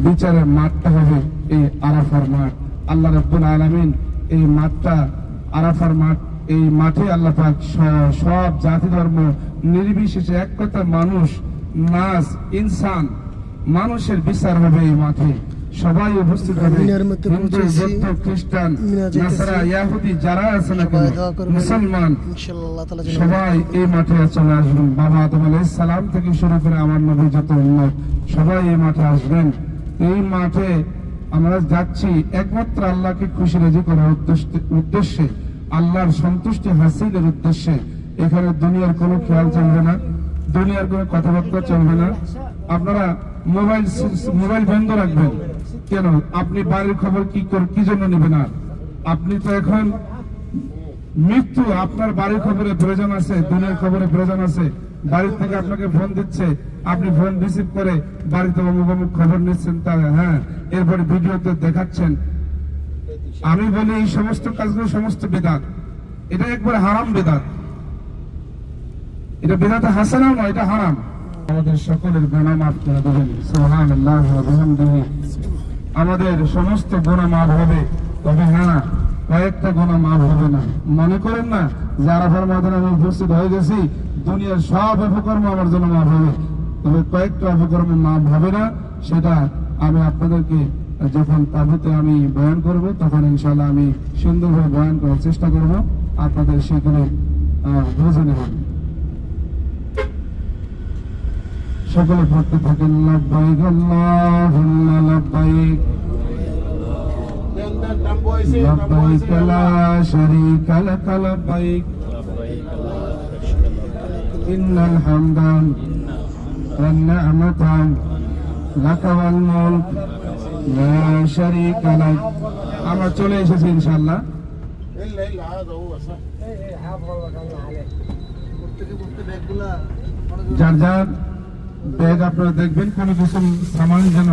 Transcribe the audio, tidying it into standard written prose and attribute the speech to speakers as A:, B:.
A: বিচারের মাঠটা হবে এই আরাফার মাঠ। আল্লাহ রাব্বুল আলামিন এই মাঠটা আরাফার মাঠ, এই মাঠে আল্লাহ পাক সব জাতি ধর্ম নির্বিশেষে এক কথা মানুষ নাস ইনসান মানুষের বিচার হবে এই মাঠে। সবাই উপস্থিত হবে, হিন্দু বৌদ্ধ খ্রিস্টান নাসারা ইহুদি যারা আছে না কেন মুসলমান সবাই এই মাঠে চলে আসবেন। বাবা আদম আলাইহিস সালাম থেকে শুরু করে আমার নবী যত উম্মত সবাই এই মাঠে আসবেন। এই মাঠে আমরা যাচ্ছি একমাত্র আল্লাহকে খুশি রাজি করার উদ্দেশ্যে, আল্লাহর সন্তুষ্টি হাসিলের উদ্দেশ্যে। এখানে দুনিয়ার কোনো খেয়াল চলবে না, দুনিয়ার কোনো কথাবার্তা চলবে না। আপনারা মোবাইল বন্ধ রাখবেন। কেন? আপনি বাড়ির খবর কি জন্য নেবেন? না আপনি তো এখন মৃত্যু, আপনার বাড়ির খবরে প্রয়োজন আছে, দুনিয়ার খবরে প্রয়োজন আছে। বাড়ির থেকে আপনাকে ফোন দিচ্ছে, আপনি ফোন রিসিভ করে বাড়িতে অমুক অমুক খবর নিচ্ছেন, হ্যাঁ, এরপরে ভিডিওতে দেখাচ্ছেন। আমি বলি এই সমস্ত কাজগুলো সমস্ত বেদাত, এটা একবার হারাম বেদাত। এটা বেদাতে হাসানাও নয়, এটা হারাম। আমাদের সকলের গুনাহ মাফ করে দেবেন। সুবহানাল্লাহ ওয়া বিহামদিহি। আমাদের সমস্ত গুনাহ মাফ হবে, তবে হ্যাঁ কয়েকটা গুনাহ মাফ হবে না। মনে করেন না যে আরাফার ময়দানে আমি উপস্থিত হয়ে গেছি, দুনিয়ার সব অপকর্ম আমার জন্য মাফ হবে, তবে কয়েকটা অপকর্ম মাফ হবে না। সেটা আমি আপনাদেরকে যখন তাবুতে আমি বয়ান করব তখন ইনশাআল্লাহ আমি সুন্দরভাবে বয়ান করার চেষ্টা করব, আপনাদের সেগুলো বুঝে নেবেন। সকলে পড়তে থাকেন লাব্বাইক আল্লাহুম্মা লাব্বাইক লাব্বাইক লা শারীকা লাক লাব্বাইক ইন্নাল হামদা ওয়ান নি'মাতা লাক ওয়াল মুলক লা শারীকা লাক। আমরা চলে এসেছি ইনশাআল্লাহ। যার যার ব্যাগ আপনারা দেখবেন, কোনো কিছু সামান যেন